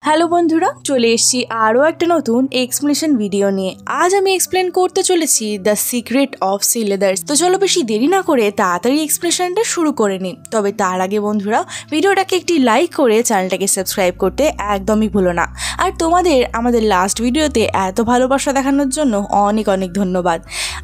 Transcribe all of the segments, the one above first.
Hello বন্ধুরা, চলে এসেছি আরও একটা নতুন এক্সপ্লেনেশন ভিডিও নিয়ে। আজ আমি এক্সপ্লেন করতে চলেছি the secret of sea leathers. তো চলো বেশি দেরি না করে তাড়াতাড়ি এক্সপ্লেনেশনটা শুরু করে নিই। তবে তার আগে বন্ধুরা, ভিডিওটাকে একটি লাইক করে চ্যানেলটাকে সাবস্ক্রাইব করতে একদমই ভুলো না। আর তোমাদের আমাদের লাস্ট ভিডিওতে এত ভালোবাসা দেখানোর জন্য অনেক অনেক ধন্যবাদ।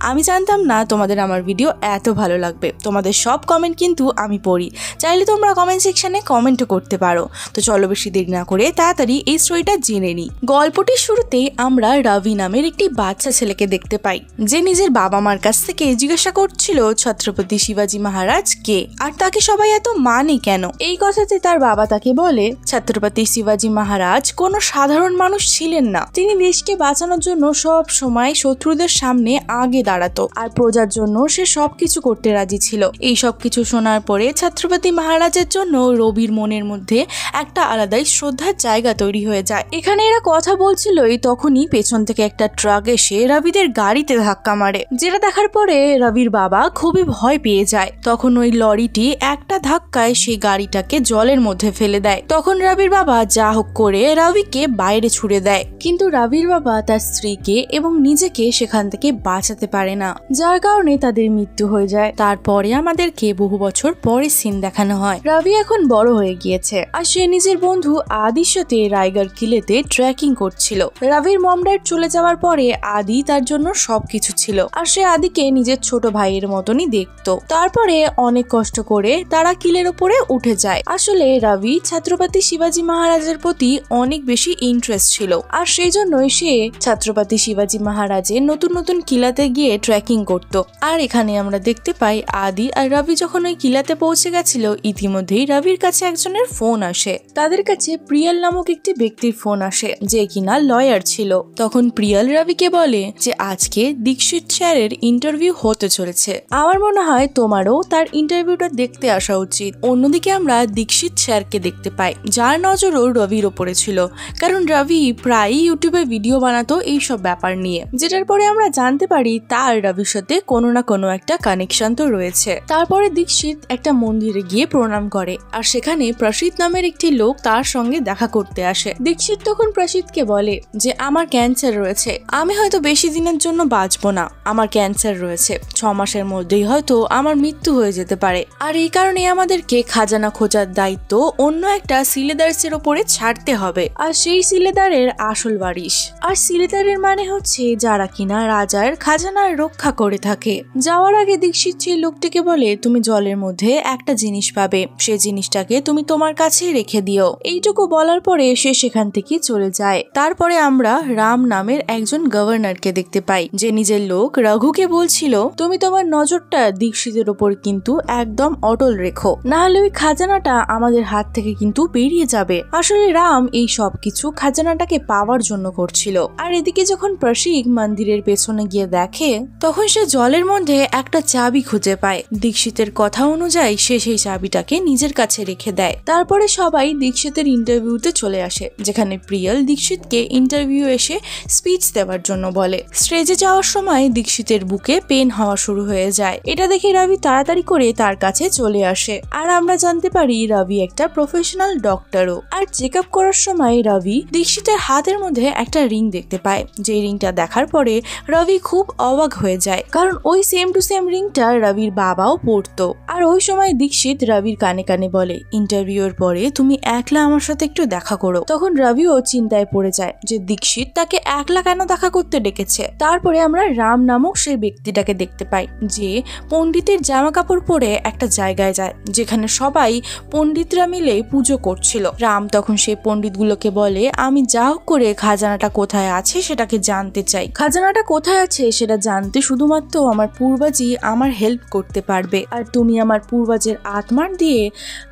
আমি জানতাম না তোমাদের আমার ভিডিও এত ভালো লাগবে। তোমাদের সব কমেন্ট কিন্তু আমি পড়ি, চাইলে তোমরা কমেন্ট সেকশনে কমেন্টও করতে পারো। তো চলো বেশি দেরি না করে তাড়াতাড়ি এই স্টোরিটা জেনে নিই। গল্পটির শুরুতে আমরা রবি নামের একটি বাচ্চা ছেলেকে দেখতে পাই, যে নিজের বাবা মার কাছ থেকে জিজ্ঞাসা করছিল ছত্রপতি শিবাজি মহারাজ কে, আর তাকে সবাই এত মানে কেন। এই কথাতে তার বাবা তাকে বলে, ছত্রপতি শিবাজি মহারাজ কোনো সাধারণ মানুষ ছিলেন না। তিনি দেশকে বাঁচানোর জন্য সব সময় শত্রুদের সামনে আগে দাঁড়াতো, আর প্রজার জন্য সে সবকিছু করতে রাজি ছিল। এই সবকিছু শোনার পরে ছত্রপতি মহারাজের জন্য রবির মনের মধ্যে একটা আলাদাই শ্রদ্ধার জায়গা তৈরি হয়ে যায়। এখানে এরা কথা বলছিলই তখনই পেছন থেকে একটা ট্রাক এসে রবিদের গাড়িতে ধাক্কা মারে, যেটা দেখার পরে রবির বাবা খুবই ভয় পেয়ে যায়। তখন ওই লরিটি একটা ধাক্কায় সেই গাড়িটাকে জলের মধ্যে ফেলে দেয়। তখন রবির বাবা যা হোক করে রবিকে বাইরে ছুড়ে দেয়, কিন্তু রবির বাবা তার স্ত্রীকে এবং নিজেকে সেখান থেকে বাঁচাতে পারে না, যার কারণে তাদের মৃত্যু হয়ে যায়। তারপরে আমাদেরকে বহু বছর পরে সিন দেখানো হয়। রবি এখন বড় হয়ে গিয়েছে, আর সে নিজের বন্ধু আদির সাথে রায়গড় কিলেতে ট্রেকিং করছিল। রবির মম ড্যাড চলে যাওয়ার পরে আদি তার জন্য সবকিছু ছিল, আর সে আদিকে নিজের ছোট ভাইয়ের মতনই দেখতো। তারপরে অনেক কষ্ট করে তারা কিলের উপরে উঠে যায়। আসলে রবি ছত্রপতি শিবাজি মহারাজের প্রতি অনেক বেশি ইন্টারেস্ট ছিল, আর সেই জন্যই সে ছত্রপতি শিবাজি মহারাজের নতুন নতুন কিলাতে গিয়ে ট্রেকিং করত। আর এখানে আমরা দেখতে পাই আদি আর রবি যখন ওই কিলাতে পৌঁছে গেছিল, ইতিমধ্যেই রবির কাছে একজনের ফোন আসে। তাদের কাছে প্রিয়াল নামক একটি ব্যক্তির ফোন আসে, যে কিনা লয়ার ছিল। তখন প্রিয়াল রবিকে বলে যে আজকে দীক্ষিত স্যারের ইন্টারভিউ হতে চলেছে, আমার মনে হয় তোমারও তার ইন্টারভিউটা দেখতে আসা উচিত। অন্যদিকে আমরা দীক্ষিত স্যারকে দেখতে পাই, যার নজরও রবির ওপরে ছিল, কারণ রবি প্রায়ই ইউটিউবে ভিডিও বানাতো এইসব ব্যাপার নিয়ে, যেটার পরে আমরা জানতে পারি তার রবির সাথে কোনো না কোনো একটা কানেকশন তো রয়েছে। তারপরে দীক্ষিত একটা মন্দিরে গিয়ে প্রণাম করে, আর সেখানে প্রসিদ্ধ নামের একটি লোক তার সঙ্গে দেখা করতে আসে। দীক্ষিত তখন প্রসিদ্ধকে বলে যে আমার ক্যান্সার রয়েছে, আমি হয়তো বেশি দিনের জন্য বাঁচবো না, আমার ক্যান্সার রয়েছে, 6 মাসের মধ্যেই হয়তো আমার মৃত্যু হয়ে যেতে পারে। আর এই কারণে আমাদেরকে খাজানা খোঁজার দায়িত্ব অন্য একটা সিলেদার্সের ওপরে ছাড়তে হবে, আর সেই সিলেদারের আসল বারিশ। আর সিলেদারের মানে হচ্ছে যারা কিনা রাজার খাজানার রক্ষা করে থাকে। যাওয়ার আগে দীক্ষিত সেই লোকটিকে বলে, তুমি জলের মধ্যে একটা জিনিস পাবে, সেই জিনিসটাকে তুমি তোমার কাছে রেখে দিও। এইটুকু বলার পরে সে সেখান থেকে চলে যায়। তারপরে আমরা রাম নামের একজন গভর্নরকে দেখতে পাই, যে নিজের লোক রঘুকে বলছিল, তুমি তোমার নজরটা দীক্ষিতের ওপর কিন্তু একদম অটল রেখো, না হলে ওই খাজানাটা আমাদের হাত থেকে কিন্তু বেরিয়ে যাবে। আসলে রাম এই সব কিছু খাজানাটাকে পাওয়ার জন্য করছিল। আর এদিকে যখন প্রসিক মন্দিরের পেছনে গিয়ে দেখে, তখন সে জলের মধ্যে একটা চাবি খুঁজে পায়। দীক্ষিতের কথা অনুযায়ী সে সেই চাবিটাকে নিজের কাছে রেখে দেয়। তারপরে সবাই দীক্ষিতের ইন্টারভিউতে চলে আসে, যেখানে প্রিয়াল দীক্ষিতকে ইন্টারভিউ এসে স্পিচ দেওয়ার জন্য বলে। স্টেজে যাওয়ার সময় দীক্ষিতের বুকে পেন হওয়া শুরু হয়ে যায়। এটা দেখে রবি তাড়াতাড়ি করে তার কাছে চলে আসে, আর আমরা জানতে পারি রবি একটা প্রফেশনাল ডক্টরও। আর চেক আপ করার সময় রবি দীক্ষিতের হাতের মধ্যে একটা রিং দেখতে পায়, যে রিংটা দেখার পরে রবি খুব অবাক হয়ে যায়, কারণ ওই সেম টু সেম রিংটা রবির বাবাও পরতো। আর ওই সময় দীক্ষিত রবির কানে কানে বলে, ইন্টারভিউর পরে তুমি একলা আমার সাথে একটু দেখা করো। তখন রবিও চিন্তায় পড়ে যায় যে দীক্ষিত তাকে একলা কেন দেখা করতে ডেকেছে। তারপরে আমরা রাম নামক সেই ব্যক্তিটাকে দেখতে পাই, যে পণ্ডিতের জামা কাপড় পরে একটা জায়গায় যায়, যেখানে সবাই পণ্ডিতরা মিলে পুজো করছিল। রাম তখন সেই পণ্ডিতগুলোকে বলে, আমি যা হোক করে খাজানাটা কোথায় আছে সেটাকে জানতে চাই। খাজানাটা কোথায় আছে সেটা জানতে শুধুমাত্র আমার পূর্বাজি আমার হেল্প করতে পারবে, আর তুমি আমার পূর্বাজের আত্মার দিয়ে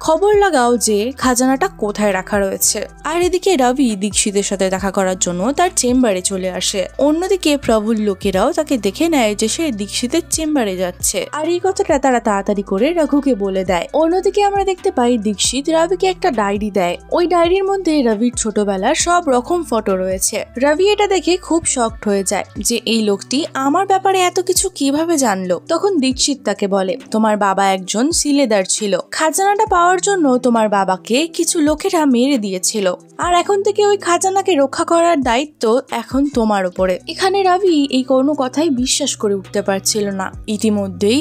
খবর লাগাও যে খাজানাটা কোথায় রাখা রয়েছে। আর এদিকে রবি দীক্ষিতের সাথে দেখা করার জন্য তার চেম্বারে চলে আসে। অন্যদিকে প্রভুর লোকেরাও তাকে দেখে নেয় যে সে দীক্ষিতের চেম্বারে যাচ্ছে, আর এই কথাটা তারা তাড়াতাড়ি করে রঘুকে বলে দেয়। অন্যদিকে আমরা দেখতে পাই দীক্ষিত রবিকে একটা ডায়েরি দেয়। ওই ডায়েরির মধ্যে রবির ছোটবেলার ফেলার সব রকম ফটো রয়েছে। রবি এটা দেখে খুব শকড হয়ে যায় যে এই লোকটি আমার ব্যাপারে এত কিছু কিভাবে জানলো। তখন দীক্ষিত তাকে বলে, তোমার বাবা একজন সিলেদার ছিল, খাজানাটা পাওয়ার জন্য তোমার বাবাকে কিছু লোকেরা মেরে দিয়েছিল, আর এখন থেকে ওই খাজানাকে রক্ষা করার দায়িত্ব এখন তোমার উপরে। এখানে রবি এই কোনো কথাই বিশ্বাস করে উঠতে পারছিল না। ইতিমধ্যেই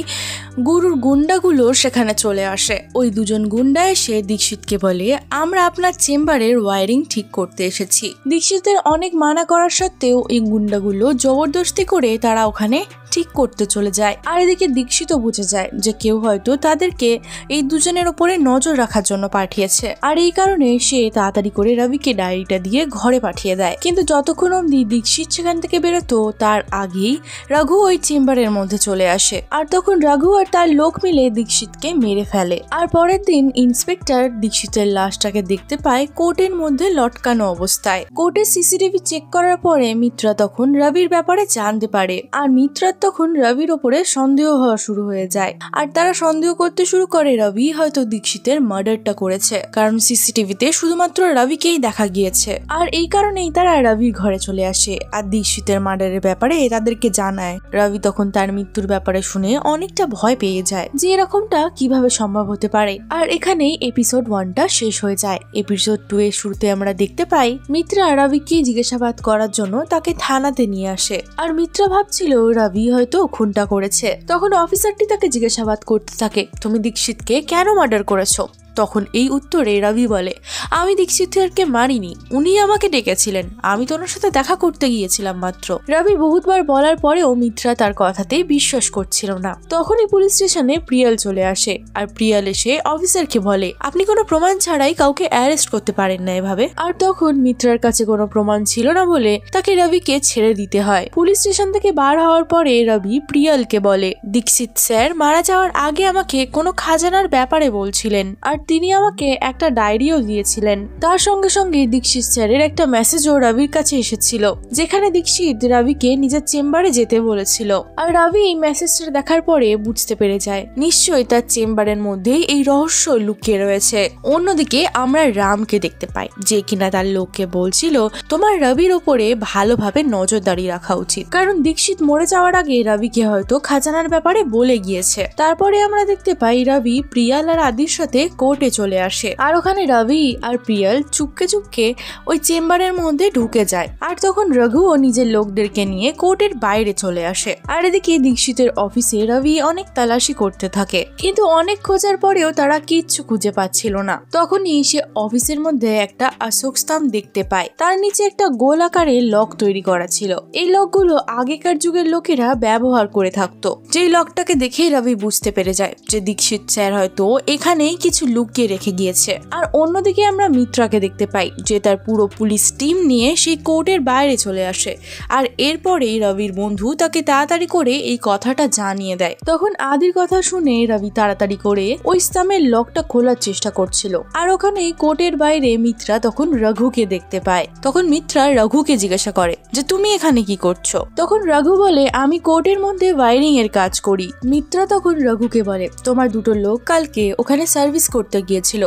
গুরুর গুন্ডাগুলো সেখানে চলে আসে। ওই দুজন গুন্ডা এসে দীক্ষিতকে বলে, আমরা আপনার চেম্বারের ওয়ারিং ঠিক করতে এসেছি। দীক্ষিতের অনেক মানা করার সত্ত্বেও এই গুন্ডাগুলো জবরদস্তি করে তারা ওখানে ঠিক করতে চলে যায়। আর এদিকে দীক্ষিত বুঝে যায় যে কেউ হয়তো তাদেরকে এই দুজনের ওপরে নজর রাখার জন্য পাঠিয়েছে, আর এই কারণে সে তাড়াতাড়ি করে রবিকে ডায়েরিটা দিয়ে ঘরে পাঠিয়ে দেয়। কিন্তু যতক্ষণ অব্দি দীক্ষিত সেখান থেকে বেরোতো তার আগেই রঘু ওই চেম্বারের মধ্যে চলে আসে, আর তখন রঘু আর তার লোক মিলে দীক্ষিতকে মেরে ফেলে। আর পরের দিন ইন্সপেক্টর দীক্ষিতের লাশটাকে দেখতে পায় কোর্টের মধ্যে লটকানো অবস্থায়। কোর্টের সিসিটিভি চেক করার পরে মিত্রা তখন রবির ব্যাপারে জানতে পারে, আর মিত্রা তখন রবির ওপরে সন্দেহ হওয়া শুরু হয়ে যায়। আর তারা সন্দেহ করতে শুরু করে রবি হয়তো দীক্ষিতের মার্ডারটা করেছে, কারণ সিসিটিভিতে শুধুমাত্র রবিকেই দেখা গিয়েছে। আর এই কারণেই তারা রবির ঘরে চলে আসে আর দীক্ষিতের মার্ডারের ব্যাপারে তাদেরকে জানায়। রবি তখন তার মৃত্যুর ব্যাপারে শুনে অনেকটা ভয় পেয়ে যায় যে এরকমটা কিভাবে সম্ভব হতে পারে। আর এখানেই এপিসোড 1টা শেষ হয়ে যায়। এপিসোড 2 এর শুরুতে আমরা দেখতে পাই মিত্রা রবিকে জিজ্ঞাসাবাদ করার জন্য তাকে থানাতে নিয়ে আসে। আর মিত্রা ভাবছিল রবি হয়তো খুনটা করেছে। তখন অফিসারটি তাকে জিজ্ঞাসাবাদ করতে থাকে, তুমি দীক্ষিতকে কেন মার্ডার করেছো? তখন এই উত্তরে রবি বলে, আমি দীক্ষিতকে মারিনি, উনি আমাকে ডেকেছিলেন, আমি তো ওনার সাথে দেখা করতে গিয়েছিলাম মাত্র। রবি বহুতবার বলার পরেও মিত্রা তার কথাতেই বিশ্বাস করছিল না। তখনই পুলিশ স্টেশনে প্রিয়াল চলে আসে, আর প্রিয়াল এসে অফিসারকে বলে, আপনি কোনো প্রমাণ ছাড়াই কাউকে অ্যারেস্ট করতে পারেন না এভাবে। আর তখন মিত্রার কাছে কোনো প্রমাণ ছিল না বলে তাকে রবিকে ছেড়ে দিতে হয়। পুলিশ স্টেশন থেকে বার হওয়ার পরে রবি প্রিয়ালকে বলে, দীক্ষিত স্যার মারা যাওয়ার আগে আমাকে কোনো খাজানার ব্যাপারে বলছিলেন, আর তিনি আমাকে একটা ডায়েরিও দিয়েছিলেন। তার সঙ্গে সঙ্গে দীক্ষিত স্যারের একটা মেসেজও রবির কাছে এসেছিল, যেখানে দীক্ষিত রবিকে নিজের চেম্বারে যেতে বলেছিল। আর রবি এই মেসেজটা দেখার পরে বুঝতে পেরে যায় নিশ্চয়ই তার চেম্বারের মধ্যেই এই রহস্য লুকিয়ে রয়েছে। অন্যদিকে আমরা রামকে দেখতে পাই, যে কিনা তার লোককে বলছিল, তোমার রবির ওপরে ভালোভাবে নজরদারি রাখা উচিত, কারণ দীক্ষিত মরে যাওয়ার আগে রবিকে হয়তো খাজানার ব্যাপারে বলে গিয়েছে। তারপরে আমরা দেখতে পাই রবি প্রিয়াল আর আদির সাথে কোর্টে চলে আসে, আর ওখানে রবি আর প্রিয়াল চুপকে চুপকে ওই চেম্বারের মধ্যে ঢুকে যায়। আর তখন রঘুও নিজের লোকদেরকে নিয়ে কোর্টের বাইরে চলে আসে। আর এদিকে দীক্ষিতের অফিসে রবি অনেক তালাশি করতে থাকে, কিন্তু অনেক খোঁজার পরেও তারা কিচ্ছু খুঁজে পাচ্ছিল না। তখনই সে অফিসের মধ্যে একটা অশোক স্তম্ভ দেখতে পায়, তার নিচে একটা গোল আকারে লক তৈরি করা ছিল। এই লকগুলো আগেকার যুগের লোকেরা ব্যবহার করে থাকতো। যেই লকটাকে দেখেই রবি বুঝতে পেরে যায় যে দীক্ষিত স্যার হয়তো এখানেই কিছু লুকিয়ে রেখে গিয়েছে। আর অন্যদিকে আমরা মিত্রাকে দেখতে পাই, যে তার পুরো পুলিশ টিম নিয়ে সেই কোর্টের বাইরে চলে আসে। আর এরপরেই রবির বন্ধু তাকে তাড়াতাড়ি করে এই কথাটা জানিয়ে দেয়। তখন আদির কথা শুনে রবি তাড়াতাড়ি করে ওই স্তম্ভের লকটা খোলার চেষ্টা করছিল। আর ওখানে কোর্টের বাইরে মিত্রা তখন রঘুকে দেখতে পায়। তখন মিত্রা রঘুকে জিজ্ঞাসা করে যে তুমি এখানে কি করছো? তখন রঘু বলে, আমি কোর্টের মধ্যে ওয়ারিং এর কাজ করি। মিত্রা তখন রঘুকে বলে, তোমার দুটো লোক কালকে ওখানে সার্ভিস করতে গিয়েছিল,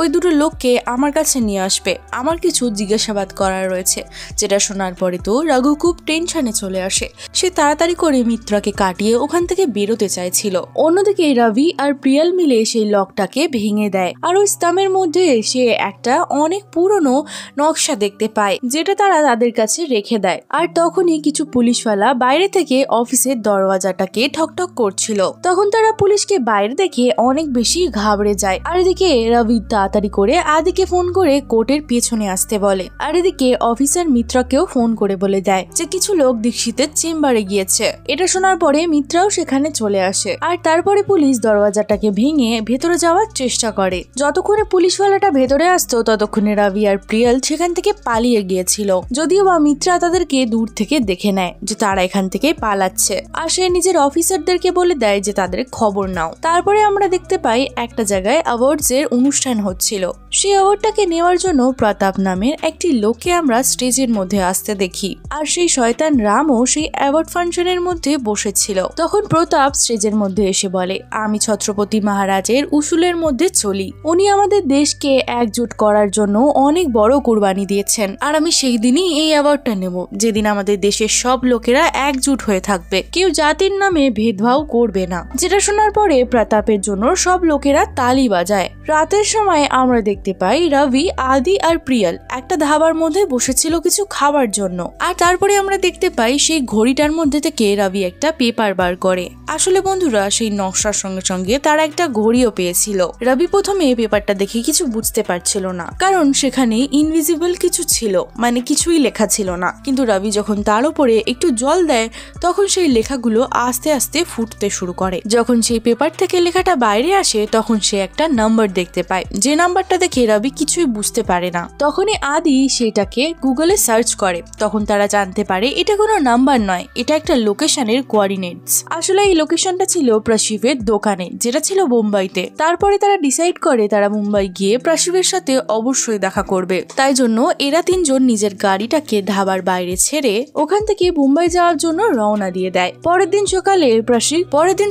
ওই দুটো লোককে আমার কাছে নিয়ে আসবে, আমার কিছু জিজ্ঞাসাবাদ করার রয়েছে। যেটা শোনার পরে তো রঘু খুব টেনশনে চলে আসে। সে তাড়াতাড়ি করে মিত্রাকে কাটিয়ে ওখান থেকে বেরোতে চাইছিল। অন্যদিকে রবি আর প্রিয়াল মিলে সেই লকটাকে ভেঙে দেয়, আর ওই স্তম্ভের মধ্যে সে একটা অনেক পুরনো নকশা দেখতে পায়, যেটা তারা তাদের কাছে রেখে দেয়। আর তখনই কিছু পুলিশওয়ালা বাইরে থেকে অফিসের দরওয়াজাটাকে ঠকঠক করছিল। তখন তারা পুলিশকে বাইরে দেখে অনেক বেশি ঘাবড়ে যায়। আর এদিকে রবি তাড়াতাড়ি করে আদিকে ফোন করে কোর্টের পেছনে আসতে বলে। আর এদিকে অফিসার মিত্রাকেও ফোন করে বলে দেয় যে কিছু লোক দীক্ষিতের চেম্বারে গিয়েছে। এটা শোনার পরে মিত্রাও সেখানে চলে আসে। আর তারপরে পুলিশ দরওয়াজাটাকে ভেঙে ভেতরে যাওয়ার চেষ্টা করে। যতক্ষণে পুলিশওয়ালাটা ভেতরে আসতো ততক্ষণে রবি আর প্রিয়াল সেখান থেকে পালিয়ে গিয়েছিল। যদিও বা মিত্রা তাদেরকে দূর থেকে দেখে নেয় যে তারা এখান থেকে পালাচ্ছে, আর সে নিজের অফিসারদেরকে বলে দেয় যে তাদের খবর নাও। তারপরে আমরা দেখতে পাই একটা জায়গায় অ্যাওয়ার্ড অ্যাওয়ার্ডসের অনুষ্ঠান হচ্ছিল। সেই অ্যাওয়ার্ডটাকে নেওয়ার জন্য প্রতাপ নামের একটি লোককে আমরা স্টেজের মধ্যে আসতে দেখি, আর সেই শয়তান রামও সেই অ্যাওয়ার্ড ফাংশনের মধ্যে বসেছিল। তখন প্রতাপ স্টেজের মধ্যে এসে বলে, আমি ছত্রপতি মহারাজের উসুলের মধ্যে চলি। উনি আমাদের দেশকে একজোট করার জন্য অনেক বড় কুরবানি দিয়েছেন, আর আমি সেই দিনই এই অ্যাওয়ার্ডটা নেব যেদিন আমাদের দেশের সব লোকেরা একজোট হয়ে থাকবে, কেউ জাতির নামে ভেদভাব করবে না। যেটা শোনার পরে প্রতাপের জন্য সব লোকেরা তালি বাজায়। রাতের সময় আমরা দেখতে পাই রবি, আদি আর প্রিয়াল একটা ধাবার মধ্যে বসেছিল কিছু খাবার জন্য, আর তারপরে আমরা দেখতে পাই সেই ঘড়িটার মধ্যে থেকে রবি একটা পেপার বার করে। আসলে বন্ধুরা, সেই নকশার সঙ্গে সঙ্গে তারা একটা ঘড়িও পেয়েছিল। রবি প্রথমে পেপারটা দেখে কিছু বুঝতে পারছিল না, কারণ সেখানে ইনভিজিবল কিছু ছিল, মানে কিছুই লেখা ছিল না। কিন্তু রবি যখন তার উপরে একটু জল দেয় তখন সেই লেখাগুলো আস্তে আস্তে ফুটতে শুরু করে। যখন সেই পেপার থেকে লেখাটা বাইরে আসে তখন সে একটা নাম্বার দেখতে পায়, যে নাম্বারটা দেখে রবি কিছুই বুঝতে পারে না। তখনই আদি সেটাকে গুগলে সার্চ করে। তখন তারা জানতে পারে এটা কোনো নাম্বার নয়, এটা একটা লোকেশনের কোঅর্ডিনেটস। আসলে এই লোকেশনটা ছিল প্রশিবের দোকানে, যেটা ছিল মুম্বাইতে। তারপরে তারা ডিসাইড করে তারা মুম্বাই গিয়ে প্রশিবের সাথে অবশ্যই দেখা করবে। তাই জন্য এরা তিনজন নিজের গাড়িটাকে ধাবার বাইরে ছেড়ে ওখান থেকে মুম্বাই যাওয়ার জন্য রওনা দিয়ে দেয়। পরের দিন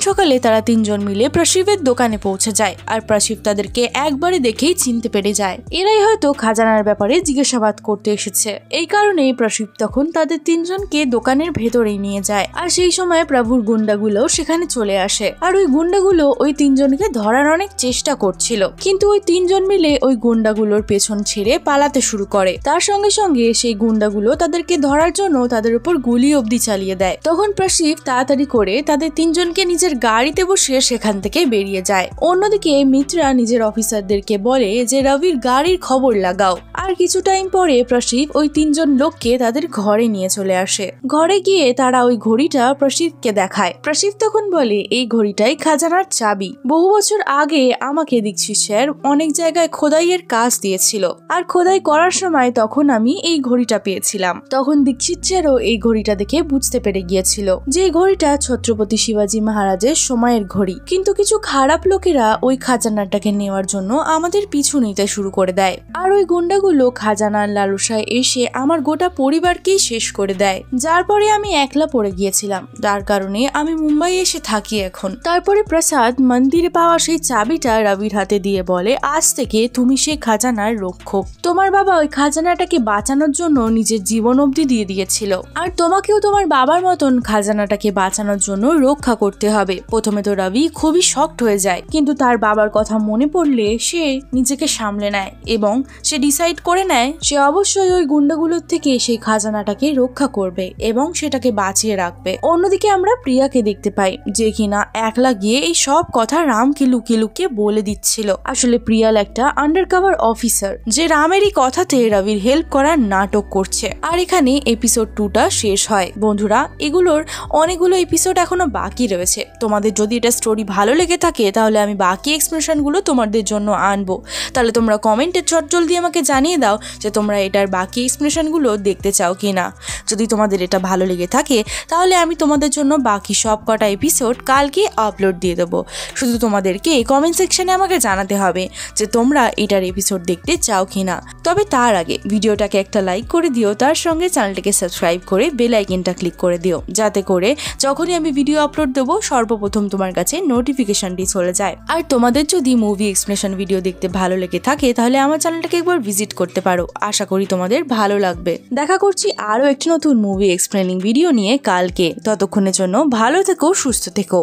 সকালে তারা তিনজন মিলে প্রশিবের দোকানে পৌঁছে যায়, আর প্রশিব তাদেরকে একবারে দেখেই চিনতে পেরে যায়। এরাই হয়তো খাজানার ব্যাপারে জিজ্ঞাসাবাদ করতে এসেছে। এই কারণেই প্রশিব তখন তাদের তিনজনকে দোকানের ভেতরেই নিয়ে যায়, আর সেই সময় প্রভুর গুন্ডাগুলো সেখানে চলে আসে। আর ওই গুন্ডাগুলো ওই তিনজনকে ধরার অনেক চেষ্টা করছিল, কিন্তু ওই তিনজন মিলে ওই গুন্ডাগুলোর পেছন ছেড়ে পালাতে শুরু করে। তার সঙ্গে সঙ্গে সেই গুন্ডাগুলো তাদেরকে ধরার জন্য তাদের উপর গুলি অবধি চালিয়ে দেয়। তখন প্রশিব তাড়াতাড়ি করে তাদের তিনজনকে নিজের গাড়িতে বসিয়ে সেখান থেকে বেরিয়ে যায়। অন্যদিকে মিত্রা নিজের অফিসারদেরকে বলে যে রবির গাড়ির খবর লাগাও। আর কিছু টাইম পরে প্রশিব ওই তিনজন লোককে তাদের ঘরে নিয়ে চলে আসে। ঘরে গিয়ে তারা ওই ঘড়িটা প্রশিবকে দেখায়। প্রশিব তখন বলে, এই ঘড়িটাই খাজানার চাবি। বহু বছর আগে আমাকে দীক্ষিত স্যার অনেক জায়গায় খোদাইয়ের কাজ দিয়েছিল, আর খোদাই করার সময় তখন আমি এই ঘড়িটা পেয়েছিলাম। তখন দীক্ষিত স্যারও এই ঘড়িটা দেখে বুঝতে পেরে গিয়েছিল যে এই ঘড়িটা ছত্রপতি শিবাজী মহারাজের সময়ের ঘড়ি। কিন্তু কিছু খারাপ লোকেরা ওই খাজানাটাকে নেওয়ার জন্য আমাদের পিছু নিতে শুরু করে দেয়, আর ওই গুন্ডাগুলো খাজানার লালসায় এসে আমার গোটা পরিবারকেই শেষ করে দেয়। যার পরে আমি একলা পড়ে গিয়েছিলাম, যার কারণে আমি মুম্বাই এসে থাকি এখন। তারপরে প্রসাদ মন্দিরে পাওয়া সেই চাবিটা রবির হাতে দিয়ে বলে, আজ থেকে তুমি সেই খাজানার রক্ষক। তোমার বাবা ওই খাজানাটাকে বাঁচানোর জন্য নিজের জীবন অবধি দিয়ে দিয়েছিল, আর তোমাকেও তোমার বাবার মতন খাজানাটাকে বাঁচানোর জন্য রক্ষা করতে হবে। প্রথমে তো রবি খুবই শকড হয়ে যায়, কিন্তু তার বাবার কথা মনে পড়লে সে নিজেকে সামলে নেয় এবং সে ডিসাইড করে নেয় সে অবশ্যই ওই গুন্ডাগুলোর থেকে সেই খাজানাটাকে রক্ষা করবে এবং সেটাকে বাঁচিয়ে রাখবে। অন্যদিকে আমরা প্রিয়াকে দেখতে পাই, যে কিনা একলা গিয়ে এই সব কথা রামকে লুকিয়ে লুকিয়ে বলে দিচ্ছিল। আসলে প্রিয়াল একটা আন্ডারকভার অফিসার, যে রামেরই কথাতে রবির হেল্প করার নাটক করছে। আর এখানে এপিসোড 2টা শেষ হয়। বন্ধুরা, এগুলোর অনেকগুলো এপিসোড এখনো বাকি রয়েছে। তোমাদের যদি এটা স্টোরি ভালো লেগে থাকে তাহলে আমি বাকি এক্সপ্রেশনগুলো তোমাদের জন্য আনবো। তাহলে তোমরা কমেন্টে জলদি আমাকে জানিয়ে দাও যে তোমরা এটার বাকি এক্সপ্রেশনগুলো দেখতে চাও কিনা। যদি তোমাদের এটা ভালো লেগে থাকে তাহলে আমি তোমাদের জন্য বাকি সব কটা এপিসোড কালকে আপলোড দিয়ে দেবো। শুধু তোমাদেরকে কমেন্ট সেকশনে আমাকে জানাতে হবে যে তোমরা এটার এপিসোড দেখতে চাও কিনা। তবে তার আগে ভিডিওটাকে একটা লাইক করে দিও, তার সঙ্গে চ্যানেলটাকে সাবস্ক্রাইব করে বেল আইকনটা ক্লিক করে দিও, যাতে করে যখনই আমি ভিডিও আপলোড দেবো সর্বপ্রথম তোমার কাছে নোটিফিকেশনটি চলে যায়। আর তোমাদের যদি মুভি এক্সপ্লেনেশন ভিডিও দেখতে ভালো লেগে থাকে তাহলে আমার চ্যানেলটাকে একবার ভিজিট করতে পারো। আশা করি তোমাদের ভালো লাগবে। দেখা করছি আরো একটি নতুন মুভি এক্সপ্লেনিং ভিডিও নিয়ে কালকে। ততক্ষণের জন্য ভালো থেকো, সুস্থ থেকো।